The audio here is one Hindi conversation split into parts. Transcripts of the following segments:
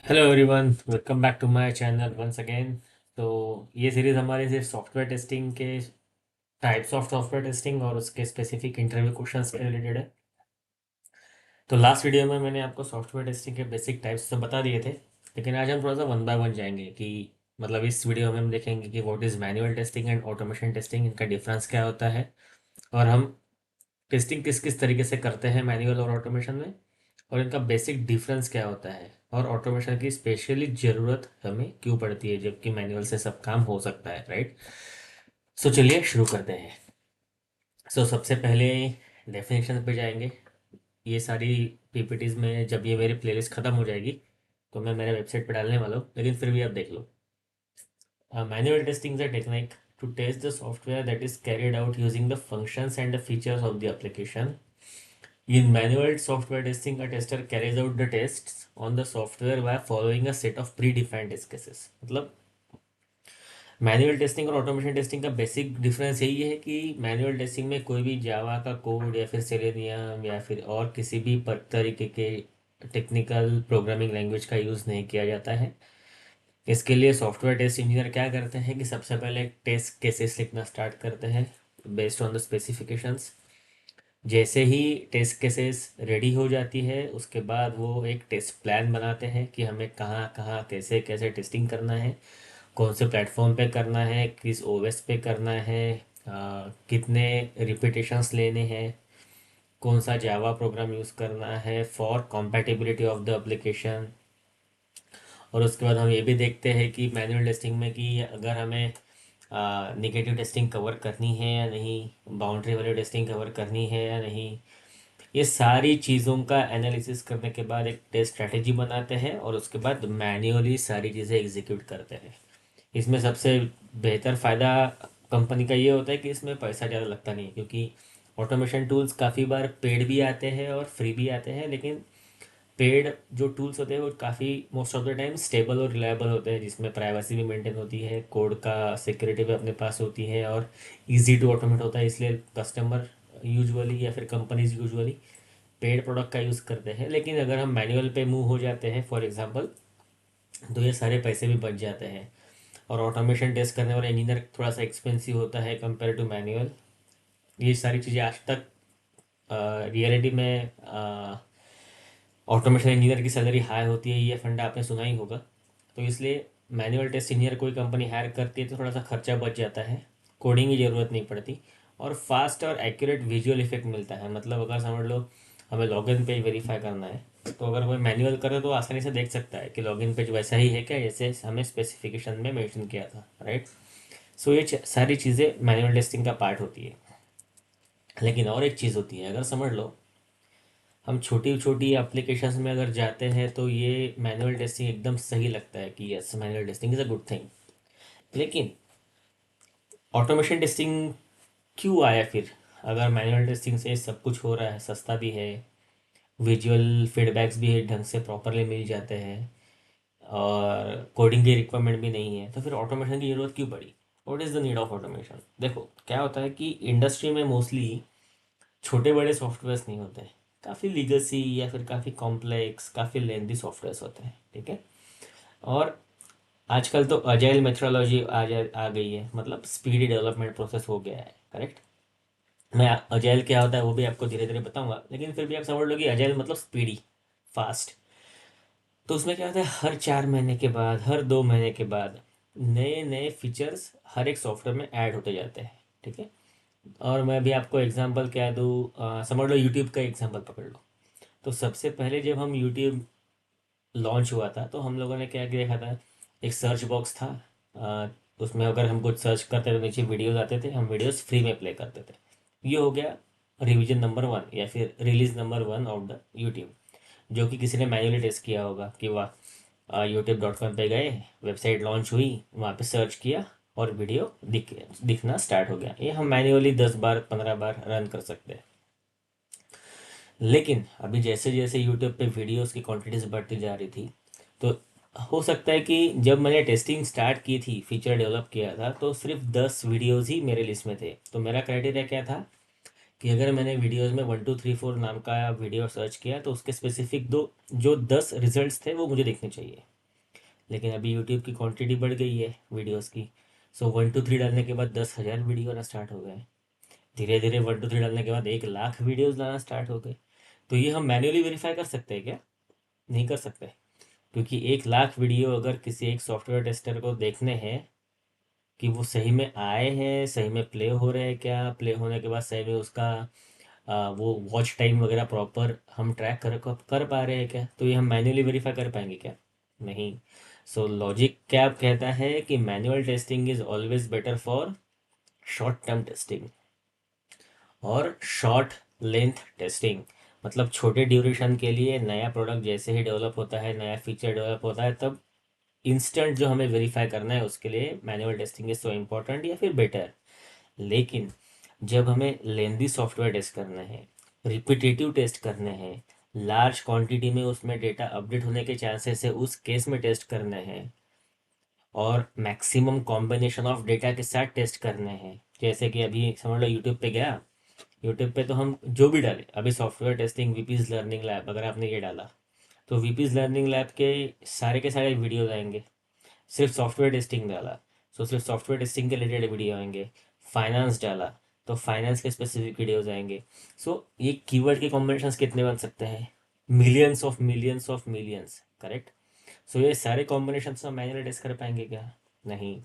Hello everyone, welcome back to my channel once again. तो ये सीरीज़ हमारे सिर्फ सॉफ्टवेयर टेस्टिंग के टाइप्स ऑफ सॉफ्टवेयर टेस्टिंग और उसके स्पेसिफिक इंटरव्यू क्वेश्चंस के रिलेटेड है। तो लास्ट वीडियो में मैंने आपको सॉफ्टवेयर टेस्टिंग के बेसिक टाइप्स तो बता दिए थे, लेकिन आज हम थोड़ा सा वन बाय वन जाएंगे कि मतलब इस वीडियो में हम देखेंगे कि what is manual testing and automation testing, इनका डिफरेंस क्या होता है और हम टेस्टिंग किस किस तरीके से करते हैं मैनुअल और ऑटोमेशन में, और इनका बेसिक डिफरेंस क्या होता है और ऑटोमेशन की स्पेशली ज़रूरत हमें क्यों पड़ती है जबकि मैनुअल से सब काम हो सकता है, राइट। सो चलिए शुरू करते हैं। सबसे पहले डेफिनेशन पे जाएंगे। ये सारी पीपीटीज में जब ये मेरी प्लेलिस्ट ख़त्म हो जाएगी तो मैं मेरे वेबसाइट पे डालने वाला हूँ, लेकिन फिर भी आप देख लो। Manual testing is a technique to test the software that is carried out using the functions and the features of the application. In manual software testing, a tester carries out the tests on the software by following a set of predefined test cases. मतलब मैनुअल टेस्टिंग और ऑटोमेशन टेस्टिंग का बेसिक डिफरेंस यही है कि मैनुअल टेस्टिंग में कोई भी जावा का कोड या फिर सेलेनियम या फिर और किसी भी तरीके के टेक्निकल प्रोग्रामिंग लैंग्वेज का यूज़ नहीं किया जाता है। इसके लिए सॉफ्टवेयर टेस्ट इंजीनियर क्या करते हैं कि सबसे पहले टेस्ट केसेस लिखना स्टार्ट करते हैं बेस्ड ऑन द स्पेसिफिकेशंस। जैसे ही टेस्ट केसेस रेडी हो जाती है उसके बाद वो एक टेस्ट प्लान बनाते हैं कि हमें कहाँ कहाँ कैसे कैसे टेस्टिंग करना है, कौन से प्लेटफॉर्म पे करना है, किस ओएस पे करना है, कितने रिपीटेशंस लेने हैं, कौन सा जावा प्रोग्राम यूज़ करना है for compatibility of the application. और उसके बाद हम ये भी देखते हैं कि मैनुअल टेस्टिंग में कि अगर हमें निगेटिव टेस्टिंग कवर करनी है या नहीं, बाउंड्री वाली टेस्टिंग कवर करनी है या नहीं। ये सारी चीज़ों का एनालिसिस करने के बाद एक टेस्ट स्ट्रैटेजी बनाते हैं और उसके बाद मैन्युअली सारी चीज़ें एग्जीक्यूट करते हैं। इसमें सबसे बेहतर फ़ायदा कंपनी का ये होता है कि इसमें पैसा ज़्यादा लगता नहीं है, क्योंकि ऑटोमेशन टूल्स काफ़ी बार पेड भी आते हैं और फ्री भी आते हैं, लेकिन पेड जो टूल्स होते हैं वो काफ़ी most of the time stable और रिलायबल होते हैं, जिसमें प्राइवेसी भी मेंटेन होती है, कोड का सिक्योरिटी भी अपने पास होती है और इजी टू ऑटोमेट होता है। इसलिए कस्टमर यूजुअली या फिर कंपनीज यूजुअली पेड प्रोडक्ट का यूज़ करते हैं। लेकिन अगर हम मैनुअल पे मूव हो जाते हैं फॉर एग्जांपल, तो ये सारे पैसे भी बच जाते हैं। और ऑटोमेशन टेस्ट करने वाला इंजीनियर थोड़ा सा एक्सपेंसिव होता है कंपेयर टू मैनुअल। ये सारी चीज़ें आज तक रियलिटी में ऑटोमेशन इंजीनियर की सैलरी हाई होती है, ये फंडा आपने सुना ही होगा। तो इसलिए मैनुअल टेस्ट इंजीनियर कोई कंपनी हायर करती है तो थोड़ा सा खर्चा बच जाता है, कोडिंग की ज़रूरत नहीं पड़ती और फास्ट और एक्यूरेट विजुअल इफेक्ट मिलता है। मतलब अगर समझ लो हमें लॉगिन पेज वेरीफाई करना है, तो अगर कोई मैनुअल करे तो आसानी से देख सकता है कि लॉगिन पेज वैसा ही है क्या जैसे हमें स्पेसिफिकेशन में मेंशन किया था, राइट। सो ये सारी चीज़ें मैनुअल टेस्टिंग का पार्ट होती है। लेकिन और एक चीज़ होती है, अगर समझ लो हम छोटी छोटी एप्लीकेशंस में अगर जाते हैं तो ये मैनुअल टेस्टिंग एकदम सही लगता है कि yes manual testing is a good thing. लेकिन ऑटोमेशन टेस्टिंग क्यों आया फिर? अगर मैनुअल टेस्टिंग से सब कुछ हो रहा है, सस्ता भी है, विजुअल फीडबैक्स भी ढंग से प्रॉपरली मिल जाते हैं और कोडिंग की रिक्वायरमेंट भी नहीं है, तो फिर ऑटोमेशन की ज़रूरत क्यों पड़ी? What is the need of automation? देखो क्या होता है कि इंडस्ट्री में मोस्टली छोटे बड़े सॉफ्टवेयर्स नहीं होते हैं, काफ़ी लीगसी या फिर काफ़ी कॉम्प्लेक्स काफ़ी लेंदी सॉफ्टवेयर्स होते हैं, ठीक है। और आजकल तो अजाइल मेथोडोलॉजी आ गई है, मतलब स्पीडी डेवलपमेंट प्रोसेस हो गया है, करेक्ट। मैं अजाइल क्या होता है वो भी आपको धीरे धीरे बताऊंगा, लेकिन फिर भी आप समझ लो कि अजाइल मतलब स्पीडी, फास्ट। तो उसमें क्या होता है, हर 4 महीने के बाद हर 2 महीने के बाद नए नए फीचर्स हर एक सॉफ्टवेयर में ऐड होते जाते हैं, ठीक है। और मैं भी आपको एग्जांपल क्या दूँ, समझ लो यूट्यूब का एग्जांपल पकड़ लो। तो सबसे पहले जब हम यूट्यूब लॉन्च हुआ था तो हम लोगों ने क्या देखा था, एक सर्च बॉक्स था। अ, उसमें अगर हम कुछ सर्च करते थे नीचे वीडियोस आते थे, हम वीडियोस फ्री में प्ले करते थे। ये हो गया रिवीजन नंबर 1 या फिर release number 1 of the YouTube, जो कि किसी ने मैन्युअली टेस्ट किया होगा कि वाह, यूट्यूब.com पे गए, वेबसाइट लॉन्च हुई, वहाँ पे सर्च किया और वीडियो दिखना स्टार्ट हो गया। ये हम मैन्युअली 10 बार 15 बार रन कर सकते हैं। लेकिन अभी जैसे जैसे यूट्यूब पे वीडियोस की क्वांटिटीज बढ़ती जा रही थी, तो हो सकता है कि जब मैंने टेस्टिंग स्टार्ट की थी, फीचर डेवलप किया था, तो सिर्फ 10 वीडियोस ही मेरे लिस्ट में थे। तो मेरा क्राइटेरिया क्या था कि अगर मैंने वीडियोस में 1 2 3 4 नाम का वीडियो सर्च किया तो उसके स्पेसिफिक दो जो 10 रिजल्ट्स थे वो मुझे देखने चाहिए। लेकिन अभी यूट्यूब की क्वांटिटी बढ़ गई है वीडियोस की। सो 1 to 3 डालने के बाद 10,000 वीडियो आना स्टार्ट हो गए। धीरे धीरे 1 to 3 डालने के बाद 1 लाख वीडियोस लाना स्टार्ट हो गए। तो ये हम मैन्युअली वेरीफाई कर सकते हैं क्या? नहीं कर सकते, क्योंकि 1 लाख वीडियो अगर किसी एक सॉफ्टवेयर टेस्टर को देखने हैं कि वो सही में आए हैं, सही में प्ले हो रहे हैं क्या, प्ले होने के बाद सही में उसका वो वॉच टाइम वगैरह प्रॉपर हम ट्रैक कर पा रहे हैं क्या, तो ये हम मैन्युअली वेरीफाई कर पाएंगे क्या? नहीं। सो लॉजिक क्या कहता है कि manual testing is always better for short term testing और शॉर्ट लेंथ टेस्टिंग। मतलब छोटे ड्यूरेशन के लिए नया प्रोडक्ट जैसे ही डेवलप होता है, नया फीचर डेवलप होता है, तब इंस्टेंट जो हमें वेरीफाई करना है उसके लिए manual testing is so important या फिर बेटर। लेकिन जब हमें लेंदी सॉफ्टवेयर टेस्ट करना है, रिपीटेटिव टेस्ट करने हैं, लार्ज क्वांटिटी में उसमें डेटा अपडेट होने के चांसेस है उस केस में टेस्ट करने हैं, और मैक्सिमम कॉम्बिनेशन ऑफ डेटा के साथ टेस्ट करने हैं, जैसे कि अभी समझ लो यूट्यूब पे गया, यूट्यूब पे तो हम जो भी डालें, अभी software testing VPs learning lab अगर आपने ये डाला तो वीपीज लर्निंग लैब के सारे वीडियोज आएंगे। सिर्फ सॉफ्टवेयर टेस्टिंग डाला तो सिर्फ सॉफ्टवेयर टेस्टिंग के रिलेटेड वीडियो आएंगे। फाइनेंस डाला तो फाइनेंस के स्पेसिफिक वीडियोज आएंगे। सो ये कीवर्ड के कॉम्बिनेशंस कितने बन सकते हैं? Millions of millions, correct. So ये सारे कॉम्बिनेशन हम मैन्युअली टेस्ट कर पाएंगे क्या? नहीं।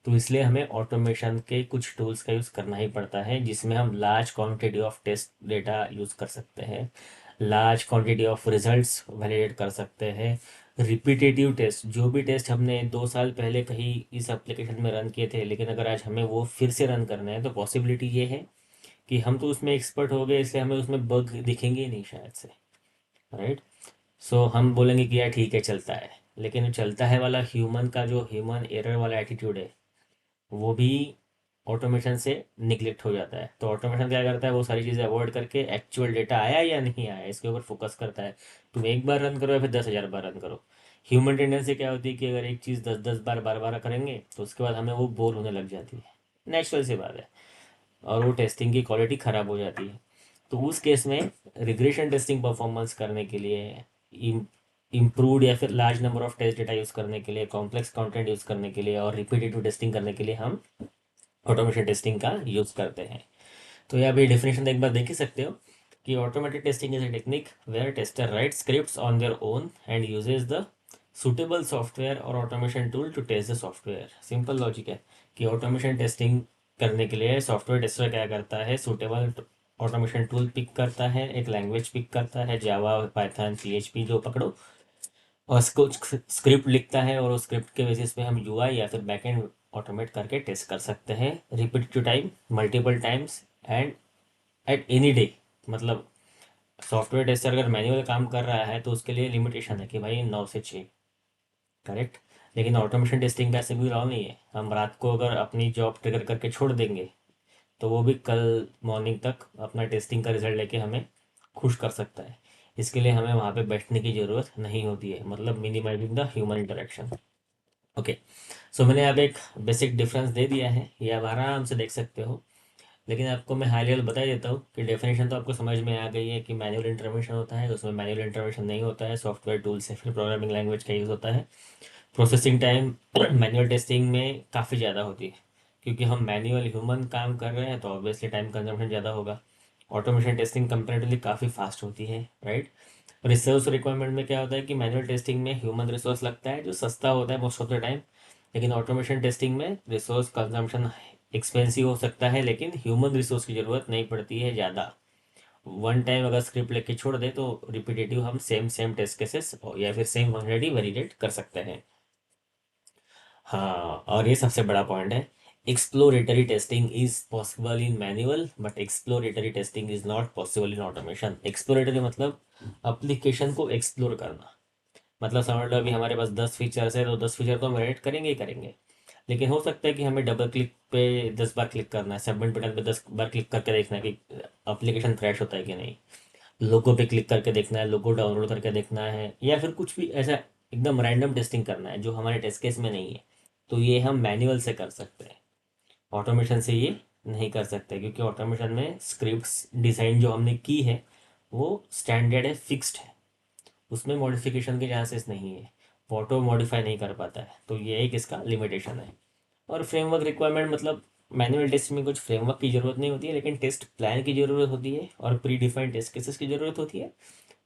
तो इसलिए हमें ऑटोमेशन के कुछ टूल्स का यूज़ करना ही पड़ता है, जिसमें हम large quantity of test data use कर सकते हैं, large quantity of results validate कर सकते हैं। रिपीटेटिव टेस्ट, जो भी टेस्ट हमने 2 साल पहले कहीं इस एप्लीकेशन में रन किए थे, लेकिन अगर आज हमें वो फिर से रन करना है तो पॉसिबिलिटी ये है कि हम तो उसमें एक्सपर्ट हो गए, इसलिए हमें उसमें बग दिखेंगे ही नहीं शायद से, राइट। सो हम बोलेंगे कि यार ठीक है चलता है, लेकिन वो चलता है वाला ह्यूमन का जो ह्यूमन एरर वाला एटीट्यूड है वो भी ऑटोमेशन से निगलेक्ट हो जाता है। तो ऑटोमेशन क्या करता है, वो सारी चीज़ें अवॉइड करके एक्चुअल डेटा आया या नहीं आया इसके ऊपर फोकस करता है। तुम एक बार रन करो या फिर 10,000 बार रन करो। ह्यूमन टेंडेंसी क्या होती है कि अगर एक चीज़ 10-10 बार बार बार करेंगे तो उसके बाद हमें वो बोर होने लग जाती है, नेचुरल सी बात है, और वो टेस्टिंग की क्वालिटी ख़राब हो जाती है। तो उस केस में रिग्रेशन टेस्टिंग परफॉर्मेंस करने के लिए, इम्प्रूवड या फिर large number of test data use करने के लिए, कॉम्प्लेक्स कंटेंट यूज़ करने के लिए और रिपीटेटिव टेस्टिंग करने के लिए हम ऑटोमेटेड टेस्टिंग का यूज़ करते हैं। तो ये अभी डेफिनेशन एक बार देख ही सकते हो कि automated testing is a technique where tester write scripts on their own and uses the suitable software और automation tool to test the software. Simple logic है कि ऑटोमेशन टेस्टिंग करने के लिए सॉफ्टवेयर टेस्टर क्या करता है, सुटेबल ऑटोमेशन टूल पिक करता है, एक लैंग्वेज पिक करता है, जावा, पाइथन, पीएचपी जो पकड़ो, और उसको स्क्रिप्ट लिखता है, और उस स्क्रिप्ट के बेसिस पे हम यूआई या फिर बैकएंड ऑटोमेट करके टेस्ट कर सकते हैं repetitive time, multiple times and at any day. मतलब सॉफ्टवेयर टेस्टर अगर मैन्युअल काम कर रहा है तो उसके लिए लिमिटेशन है कि भाई 9 से 6, करेक्ट। लेकिन ऑटोमेशन टेस्टिंग का ऐसे भी लॉ नहीं है, हम रात को अगर अपनी जॉब ट्रिगर करके छोड़ देंगे तो वो भी कल मॉर्निंग तक अपना टेस्टिंग का रिजल्ट लेके हमें खुश कर सकता है। इसके लिए हमें वहाँ पे बैठने की ज़रूरत नहीं होती है, मतलब minimizing the human interaction. Okay. So मैंने अब एक बेसिक डिफरेंस दे दिया है, ये आप आराम से देख सकते हो। लेकिन आपको मैं हाई लेवल बता देता हूँ कि डेफिनेशन तो आपको समझ में आ गई है कि मैनुअल इंटरवेंशन होता है, उसमें मैनुअल इंटरवेंशन नहीं होता है, सॉफ्टवेयर टूल से फिर प्रोग्रामिंग लैंग्वेज का यूज़ होता है। प्रोसेसिंग टाइम मैनुअल टेस्टिंग में काफ़ी ज़्यादा होती है, क्योंकि हम मैनुअल ह्यूमन काम कर रहे हैं तो ऑब्वियसली टाइम कंजम्पशन ज़्यादा होगा। ऑटोमेशन टेस्टिंग कंपेरेटिवली काफ़ी फास्ट होती है, राइट। रिसोर्स रिक्वायरमेंट में क्या होता है कि मैनुअल टेस्टिंग में ह्यूमन रिसोर्स लगता है जो सस्ता होता है मोस्ट ऑफ द टाइम, लेकिन ऑटोमेशन टेस्टिंग में रिसोर्स कंजम्पशन एक्सपेंसिव हो सकता है, लेकिन ह्यूमन रिसोर्स की ज़रूरत नहीं पड़ती है ज़्यादा। वन टाइम अगर स्क्रिप्ट लेके छोड़ दे तो रिपीटेटिव हम सेम सेम टेस्ट केसेस या फिर सेम फंक्शनलिटी वैलिडेट कर सकते हैं। हाँ, और ये सबसे बड़ा पॉइंट है, exploratory testing is possible in manual but exploratory testing is not possible in automation. Exploratory मतलब एप्लीकेशन को एक्सप्लोर करना। मतलब समझ लो अभी हमारे पास 10 फीचर्स है तो 10 फीचर तो हम एडिट करेंगे ही करेंगे, लेकिन हो सकता है कि हमें डबल क्लिक पे 10 बार क्लिक करना है, सबमिट बटन पे 10 बार क्लिक करके देखना है कि एप्लीकेशन क्रैश होता है कि नहीं, लोगो पे क्लिक करके देखना है, लोगो डाउनलोड करके देखना है, या फिर कुछ भी ऐसा एकदम रैंडम टेस्टिंग करना है जो हमारे टेस्ट केस में नहीं है। तो ये हम मैनुअल से कर सकते हैं, ऑटोमेशन से ये नहीं कर सकते, क्योंकि ऑटोमेशन में स्क्रिप्ट्स डिज़ाइन जो हमने की है वो स्टैंडर्ड है, फिक्स्ड है, उसमें मॉडिफिकेशन के चांसेस नहीं है। ऑटो मॉडिफाई नहीं कर पाता है, तो ये एक इसका लिमिटेशन है। और फ्रेमवर्क रिक्वायरमेंट मतलब मैनुअल टेस्ट में कुछ फ्रेमवर्क की ज़रूरत नहीं होती है, लेकिन टेस्ट प्लान की ज़रूरत होती है और प्री डिफाइंड टेस्ट केसेस की ज़रूरत होती है।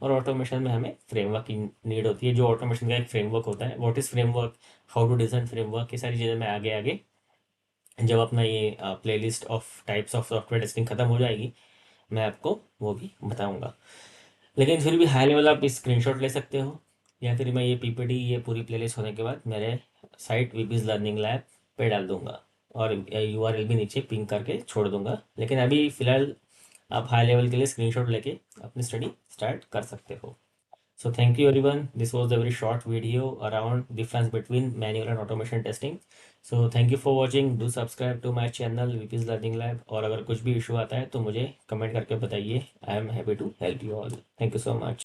और ऑटोमेशन में हमें फ्रेमवर्क की नीड होती है। जो ऑटोमेशन का एक फ्रेमवर्क होता है, what is framework, how to design framework, ये सारी चीज़ें मैं आगे आगे जब अपना ये playlist of types of software testing ख़त्म हो जाएगी, मैं आपको वो भी बताऊंगा। लेकिन फिर भी हाई लेवल आप स्क्रीनशॉट ले सकते हो, या फिर मैं ये पीपीटी ये पूरी प्लेलिस्ट होने के बाद मेरे साइट वीपीज लर्निंग लैब पे डाल दूंगा, और यूआरएल भी नीचे पिन करके छोड़ दूंगा। लेकिन अभी फ़िलहाल आप हाई लेवल के लिए स्क्रीनशॉट लेके अपनी स्टडी स्टार्ट कर सकते हो। So thank you everyone. This was a very short video around difference between manual and automation testing. So thank you for watching. Do subscribe to my channel VP's Learning Lab. और अगर कुछ भी इशू आता है तो मुझे कमेंट करके बताइए. I am happy to help you all. Thank you so much.